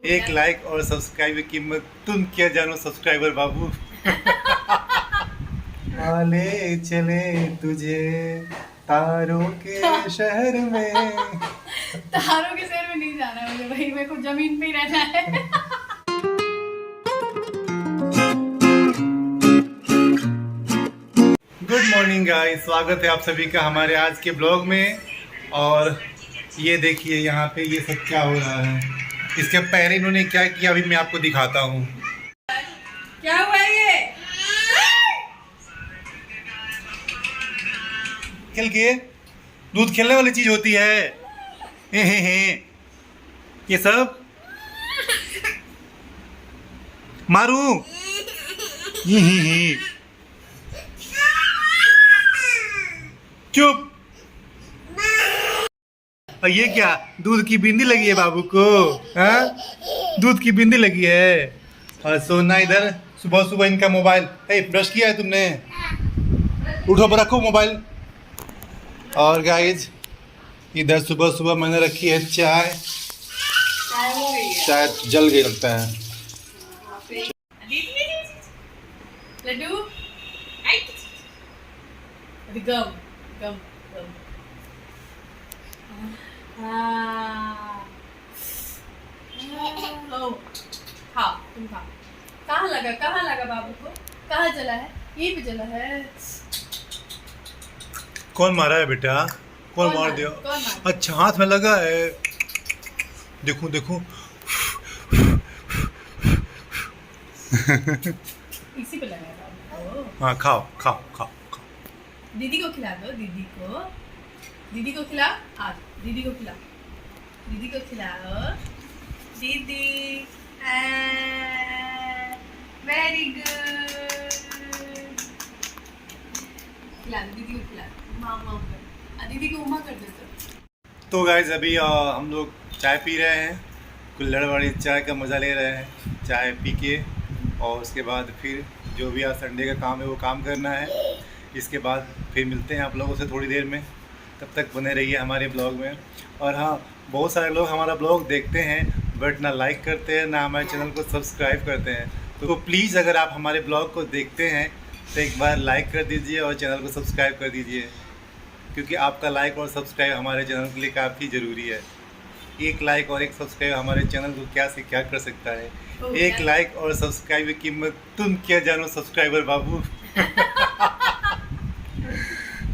एक लाइक और सब्सक्राइब की कीमत तुम क्या जानो सब्सक्राइबर बाबू। ले चले तुझे तारों के शहर में। तारों के शहर में नहीं जाना है मुझे भाई, मेरे को जमीन पे ही रहना है। गुड मॉर्निंग गाइस, स्वागत है आप सभी का हमारे आज के ब्लॉग में। और ये देखिए यहाँ पे ये सब क्या हो रहा है, इसके पहले इन्होंने क्या किया अभी मैं आपको दिखाता हूँ। क्या हुआ ये? खेल के दूध खेलने वाली चीज होती है। हे। ये सब मारू। ही। चुप। और ये क्या दूध की बिंदी लगी है बाबू को? हाँ, दूध की बिंदी लगी है। और सोना इधर सुबह सुबह इनका मोबाइल। ब्रश किया है तुमने? उठो पर रखो मोबाइल। और गाइज इधर सुबह सुबह मैंने रखी है चाय। चाय जल गई लगता है। लड्डू अभी गम गम गम। खाओ तुम खाओ। कहाँ लगा बाबू को? कहाँ जला है? यहीं पे जला है। कौन मारा है बेटा? कौन मार दिया? अच्छा हाथ में लगा है। देखो देखो। इसी पे लगा है बाबू को। हाँ खाओ खाओ खाओ खाओ। दीदी को खिला दो, दीदी को खिला। आज दीदी को खिला, दीदी को खिलाओ। दीदी वेरी गुड। खिला दो दीदी को, खिला मामा कर, दीदी को उमा कर दो। तो गाइज अभी हम लोग चाय पी रहे हैं, कुल्हड़ वाली चाय का मज़ा ले रहे हैं। चाय पी के और उसके बाद फिर जो भी आज संडे का काम है वो काम करना है। इसके बाद फिर मिलते हैं आप लोगों से थोड़ी देर में। तब तक बने रहिए हमारे ब्लॉग में। और हाँ, बहुत सारे लोग हमारा ब्लॉग देखते हैं बट ना लाइक करते हैं ना हमारे चैनल को सब्सक्राइब करते हैं। तो प्लीज़ अगर आप हमारे ब्लॉग को देखते हैं तो एक बार लाइक कर दीजिए और चैनल को सब्सक्राइब कर दीजिए, क्योंकि आपका लाइक और सब्सक्राइब हमारे चैनल के लिए काफ़ी ज़रूरी है। एक लाइक और एक सब्सक्राइब हमारे चैनल को क्या से क्या कर सकता है। एक लाइक और सब्सक्राइब की कीमत तुम क्या जानो सब्सक्राइबर बाबू।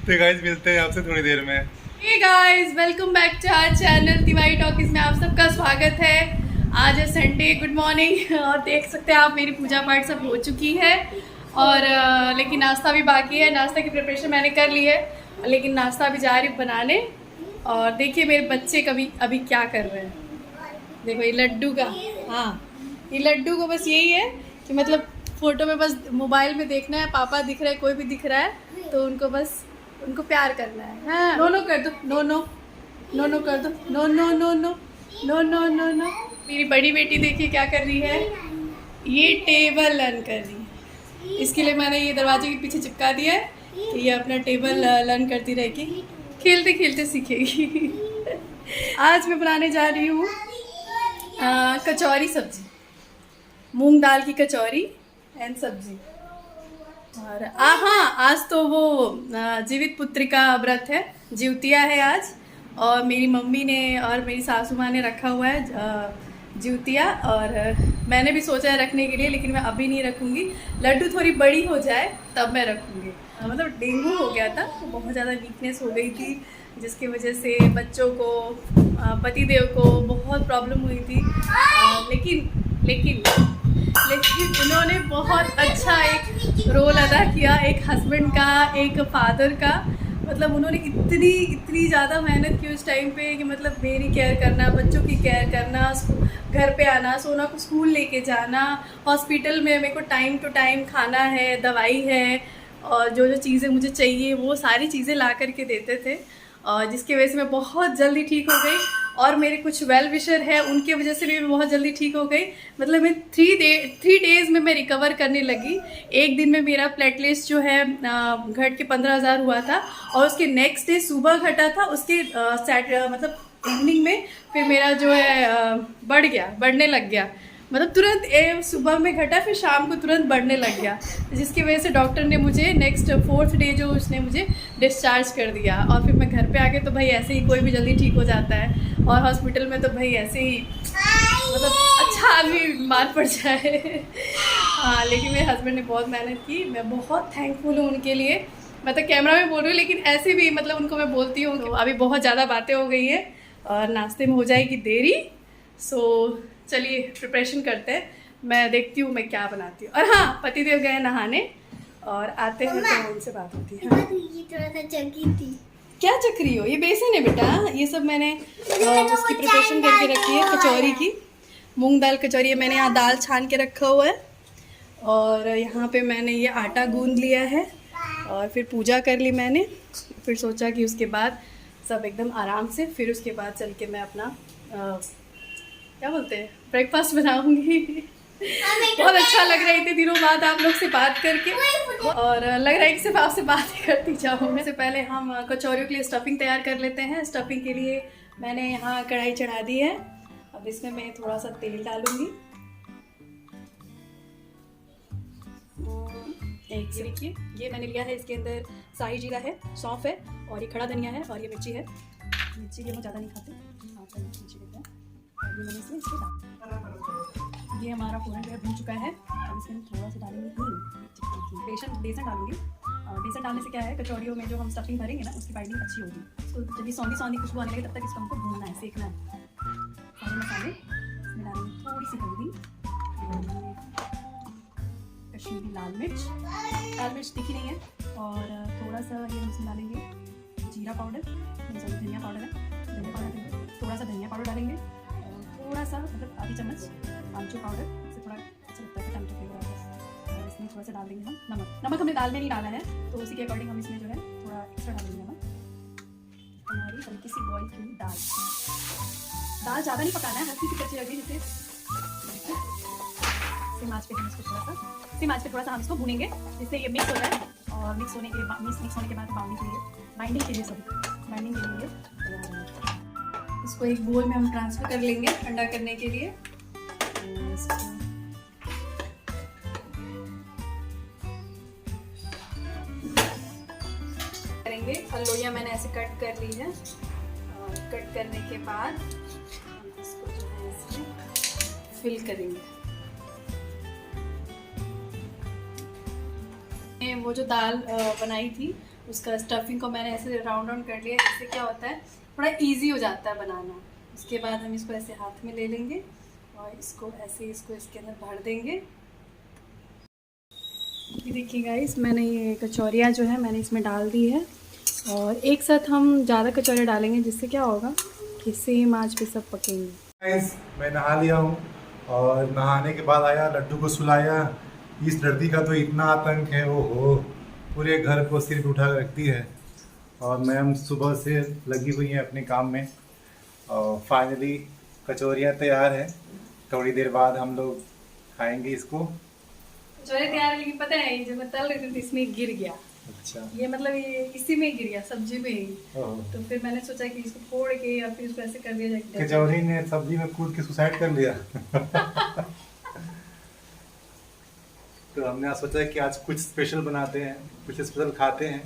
तो गाइस मिलते हैं आपसे थोड़ी देर में। Hey guys, welcome back to our channel दिवाई टॉकीज में आप सबका स्वागत है। आज है संडे। Good morning. और देख सकते हैं आप मेरी पूजा पाठ सब हो चुकी है और लेकिन नाश्ता भी बाकी है। नाश्ता की प्रिपरेशन मैंने कर ली है लेकिन नाश्ता अभी जा रही बनाने। और देखिए मेरे बच्चे अभी क्या कर रहे हैं। देखो ये लड्डू का, हाँ ये लड्डू को बस यही है कि मतलब फ़ोटो में बस मोबाइल में देखना है, पापा दिख रहा है, कोई भी दिख रहा है तो उनको बस उनको प्यार करना है। हाँ, नो नो कर दो, नो नो नो नो कर दो, no no no no no no no no. मेरी बड़ी बेटी देखिए क्या कर रही है, ये टेबल लर्न कर रही है। इसके लिए मैंने ये दरवाजे के पीछे चिपका दिया है कि ये अपना टेबल लर्न करती रहेगी, खेलते खेलते सीखेगी। आज मैं बनाने जा रही हूँ कचौरी सब्जी, मूंग दाल की कचौरी एंड सब्जी। और हाँ, आज तो वो जीवित पुत्री का व्रत है, जीवतिया है आज। और मेरी मम्मी ने और मेरी सासू माँ ने रखा हुआ है जीवतिया। और मैंने भी सोचा है रखने के लिए लेकिन मैं अभी नहीं रखूँगी। लड्डू थोड़ी बड़ी हो जाए तब मैं रखूँगी। मतलब डेंगू हो गया था, बहुत ज़्यादा वीकनेस हो गई थी जिसकी वजह से बच्चों को, पतिदेव को बहुत प्रॉब्लम हुई थी। लेकिन उन्होंने बहुत अच्छा एक रोल अदा किया, एक हस्बैंड का, एक फादर का। मतलब उन्होंने इतनी ज़्यादा मेहनत की उस टाइम पे कि मतलब मेरी केयर करना, बच्चों की केयर करना, घर पे आना, सोना को स्कूल लेके जाना, हॉस्पिटल में मेरे को टाइम टू टाइम खाना है, दवाई है और जो चीज़ें मुझे चाहिए वो सारी चीज़ें ला करके देते थे। और जिसकी वजह से मैं बहुत जल्दी ठीक हो गई। और मेरे कुछ वेल विशर है उनकी वजह से भी मैं बहुत जल्दी ठीक हो गई। मतलब मैं 3 डेज़ में मैं रिकवर करने लगी। एक दिन में मेरा प्लेटलेट्स जो है घट के 15,000 हुआ था और उसके नेक्स्ट डे सुबह घटा था, उसके मतलब इवनिंग में फिर मेरा जो है बढ़ने लग गया, मतलब तुरंत सुबह में घटा फिर शाम को तुरंत बढ़ने लग गया, जिसकी वजह से डॉक्टर ने मुझे नेक्स्ट 4th डे जो उसने मुझे डिस्चार्ज कर दिया। और फिर मैं घर पे आके तो भाई ऐसे ही कोई भी जल्दी ठीक हो जाता है, और हॉस्पिटल में तो भाई ऐसे ही मतलब अच्छा आदमी बीमार पड़ जाए। हाँ, लेकिन मेरे हस्बैंड ने बहुत मेहनत की, मैं बहुत थैंकफुल हूँ उनके लिए। मैं तो कैमरा में बोल रही हूँ लेकिन ऐसे भी मतलब उनको मैं बोलती हूँ। तो अभी बहुत ज़्यादा बातें हो गई हैं और नाश्ते में हो जाएगी देरी, सो चलिए प्रिपरेशन करते हैं। मैं देखती हूँ मैं क्या बनाती हूँ। और हाँ, पतिदेव गए नहाने और आते हैं तो उनसे बात होती है। हाँ। क्या चख रही हो? ये बेसन है बेटा, ये सब मैंने उसकी प्रिपरेशन करके रखी है कचौरी की, मूंग दाल कचौरी है। मैंने यहाँ दाल छान के रखा हुआ है और यहाँ पे मैंने ये आटा गूंद लिया है और फिर पूजा कर ली मैंने। फिर सोचा कि उसके बाद सब एकदम आराम से फिर उसके बाद चल के मैं अपना क्या बोलते हैं ब्रेकफास्ट बनाऊंगी। बहुत अच्छा लग रहा है इतने दिनों बाद आप लोग से बात करके, और लग रहा है कि सिर्फ आपसे बात ही करती जाऊँ। इससे पहले हम कचौरियों के लिए स्टफिंग तैयार कर लेते हैं। स्टफिंग के लिए मैंने यहाँ कढ़ाई चढ़ा दी है, अब इसमें मैं थोड़ा सा तेल डालूंगी। एक से देखिए, ये मैंने लिया है, इसके अंदर शाही जीरा है, सौंफ है और ये खड़ा धनिया है और ये मिर्ची है। मिर्ची ये हम ज़्यादा नहीं खाते, मिर्ची लेते हैं। और ये मैंने इसमें डाल, ये हमारा पूरा जो है भून चुका है। अब इसमें हम थोड़ा सा डालेंगे बेसन डालूंगी। बेसन डालने से क्या है, कचौड़ियों में जो हम स्टफिंग भरेंगे ना उसकी बाइंडिंग अच्छी होगी। तो जब ये सौंधी खुशबू आने लगे तब तक इसको हमको भूनना है, सेकना है। सारे मसाले इसमें डालेंगे, थोड़ी सी हल्दी, कश्मीरी लाल मिर्च तीखी नहीं है, और थोड़ा सा ये हम इसमें डालेंगे जीरा पाउडर, धनिया पाउडर है, धनिया पाउडर देंगे, थोड़ा सा धनिया पाउडर डालेंगे, और थोड़ा सा मतलब आधी चम्मच आमचूर पाउडर, इससे थोड़ा अच्छा लगता है टमाटर फ्लेवर आता है। और इसमें थोड़ा सा डाल देंगे हम नमक हमने दाल में नहीं डाला है, तो उसी के अकॉर्डिंग हम इसमें जो है थोड़ा एक्स्ट्रा डालेंगे नमक। हमारी हल्की सी बॉईल की दाल ज़्यादा नहीं पकाना है, हल्की सी कच्ची लगी, जिससे सिम आंच पे हम इसको थोड़ा सा हम इसको भूनेंगे, जिससे ये मिक्स हो जाए। और मिक्स होने के बाद बाइंडिंग के लिए तैयार है। इसको एक बोल में हम ट्रांसफर कर लेंगे ठंडा करने के लिए। करेंगे फलोइयाँ मैंने ऐसे कट कर ली है, और कट करने के बाद हम इसको जो है इसमें फिल करेंगे। वो जो दाल बनाई थी उसका स्टफिंग को मैंने ऐसे राउंड कर लिया, इससे क्या होता है थोड़ा इजी हो जाता है बनाना। उसके बाद हम इसको ऐसे हाथ में ले लेंगे और इसको ऐसे इसके अंदर भर देंगे। ये देखिए गाइस, मैंने ये कचौरियाँ जो है मैंने इसमें डाल दी है, और एक साथ हम ज़्यादा कचौरियाँ डालेंगे, जिससे क्या होगा कि सेम आंच पे सब पकेंगे। गाइस, मैं नहा लिया हूँ और नहाने के बाद आया, लड्डू को सुलाया। इस लड़की का तो इतना आतंक है, वो हो पूरे घर को सिर पे उठा कर रखती है। और मैम सुबह से लगी हुई हैं अपने काम में, और फाइनली कचौरियाँ तैयार है। थोड़ी देर बाद हम लोग खाएंगे इसको। कचौरी तैयार, लेकिन पता है जब मैं तल रही थी इसमें गिर गया। अच्छा, ये मतलब ये इसी में गिर गया, सब्जी में ही। तो फिर मैंने सोचा कि इसको फोड़ के या फिर इसको ऐसे कर दिया जाए। कचौरी ने सब्जी में कूद के सुसाइड कर लिया। तो हमने आज सोचा कि आज कुछ स्पेशल बनाते हैं, कुछ स्पेशल खाते हैं,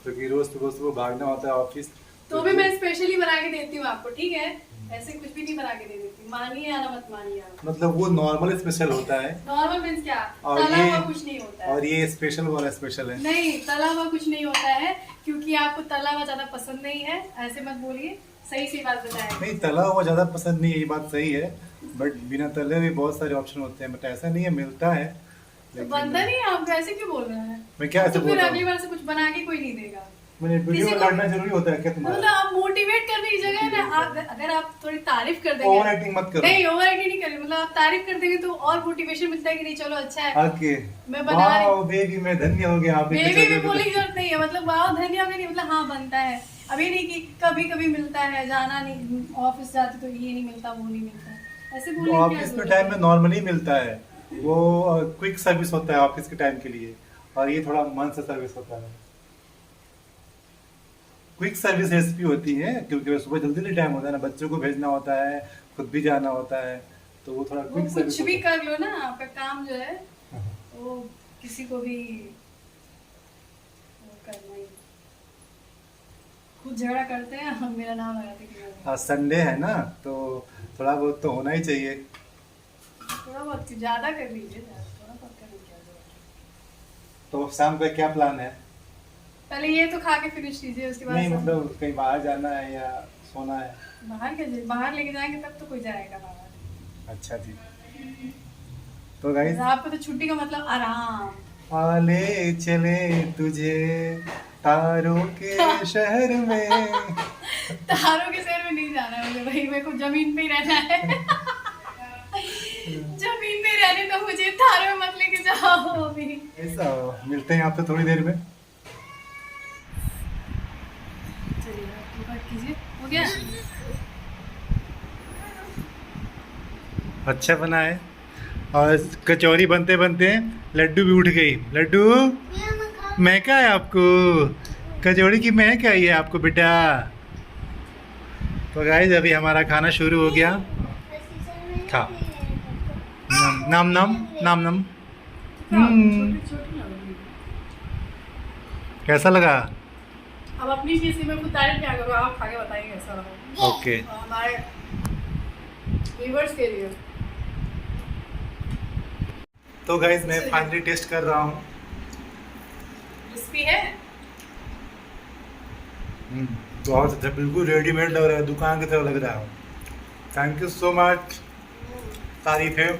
क्योंकि रोज सुबह भागना होता है ऑफिस। तो भी मैं स्पेशली बना के देती हूँ आपको, ठीक है? ऐसे कुछ भी नहीं बना के दे देती, मानिए या ना मत मानिए आप। मतलब वो नॉर्मल स्पेशल होता है। नॉर्मल मींस क्या? और तला ये हुआ कुछ नहीं होता है। और ये स्पेशल वाला स्पेशल है। नहीं, तला हुआ कुछ नहीं होता है, क्योंकि आपको तला हुआ ज्यादा पसंद नहीं है। ऐसे मत बोलिए, सही बात बताएं। नहीं, तला हुआ ज्यादा पसंद नहीं है, ये बात सही है, बट बिना तले हुए बहुत सारे ऑप्शन होते हैं, बट ऐसा नहीं है, मिलता है। तो बनता नहीं है, आप ऐसे क्यों बोल रहे हैं? मैं क्या ऐसे तो बोल रहा हूँ? अगली बार से कुछ बना के कोई नहीं देगा। मैंने वीडियो में लड़ना जरूरी होता है क्या तुम्हारा? मतलब आप मोटिवेट करने की जगह ना, अगर आप थोड़ी तारीफ कर देंगे। ओवर एक्टिंग मत करो। नहीं, ओवर एक्टिंग नहीं करें, मतलब आप तारीफ कर देंगे तो और मोटिवेशन मिलता है कि नहीं चलो अच्छा है। ओके, मैं बना रही हूँ। बेबी मैं धन्य हो गया। बेबी भी बोलने की जरूरत नहीं है, मतलब वाह धन्य हो गया नहीं, मतलब हाँ बनता है। अभी नहीं कि कभी कभी मिलता है, जाना नहीं, ऑफिस जाते तो ये नहीं मिलता, वो नहीं मिलता, ऐसे बोलने की ऑफिस के टाइम में नॉर्मली मिलता है, वो क्विक सर्विस होता है ऑफिस के टाइम के लिए, और ये थोड़ा मन से सर्विस होता है। क्विक सर्विस रेसिपी होती है, क्योंकि सुबह जल्दी जल्दी टाइम होता है ना, बच्चों को भेजना होता है, खुद भी जाना होता है, तो वो थोड़ा वो क्विक सर्विस कुछ भी कर लो ना, आपका काम जो है हाँ। वो किसी को भी वो करना ही। खुद झगड़ा करते हैं हम, मेरा नाम लगाते कि आज संडे है ना, तो थोड़ा बहुत तो होना ही चाहिए। थोड़ा बहुत ज्यादा कर लीजिए, थोड़ा बहुत करने की क्या जरूरत है। तो शाम का क्या प्लान है? पहले ये तो खा के फिनिश कीजिए, उसके बाद नहीं सब- मतलब कहीं बाहर जाना है या सोना है? बाहर के बाहर लेके जाएंगे तब तो कोई जाएगा बाहर। अच्छा जी। तो गाइस, आपको तो छुट्टी का मतलब आराम। आले चले तुझे तारों के शहर में। तारों के शहर में नहीं जाना है मुझे भाई, मेरे को जमीन पे ही रहना है। जमीन पे रहने तो मुझे तारों में मत लेके जाओ अभी। ऐसा मिलते हैं आपसे थोड़ी देर में। चलिए आप बात कीजिए, हो गया। अच्छा बना है। और कचौरी बनते बनते लड्डू भी उठ गई। लड्डू महका है आपको, कचौड़ी की महक आई है आपको बेटा। तो गाइस अभी हमारा खाना शुरू हो गया। खा, नाम नाम नाम नाम। छोटी छोटी ना होगी। कैसा लगा? अब अपनी चीज में खुद तारीफ क्या करो, आप खा के बताइए कैसा लगा। ओके। और हमारे व्यूअर्स के लिए तो गाइस मैं फाइनली टेस्ट कर रहा हूँ। क्रिस्पी है। बहुत अच्छा, बिल्कुल रेडीमेड लग रहा है, दुकान की तरह लग रहा है। Thank you so much. तारीफ है,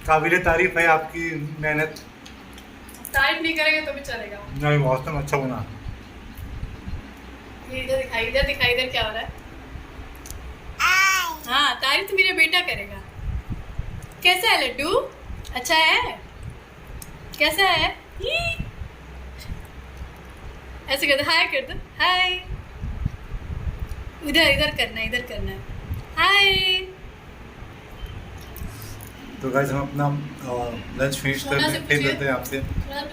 काबिल तारीफ है आपकी मेहनत। तारीफ नहीं करेंगे तो भी चलेगा। नहीं बहुत अच्छा बना। ये इधर दिखाई, इधर दिखाई, इधर क्या हो रहा है? हाँ, तारीफ तो मेरा बेटा करेगा। कैसा है लड्डू? अच्छा है? कैसा है? ऐसे कर दो, हाय कर दो, हाय। इधर इधर करना है, इधर करना है, हाय। तो गाइस हम अपना लंच फिनिश सोना करते से हैं, फिर पूछिए। मिलते हैं आपसे। थोड़ा